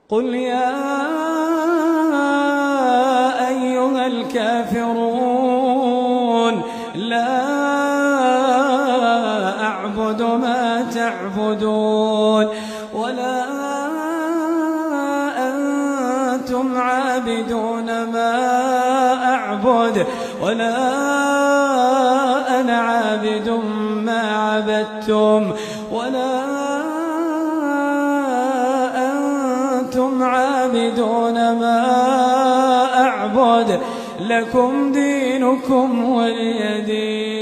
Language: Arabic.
قل يا أيها الكافرون لا أعبد ما تعبدون ولا أنتم عابدون ما أعبد ولا أنا عابد ما عبدتم ولا أنتم عابدون ما أعبد لكم دينكم ولي دين.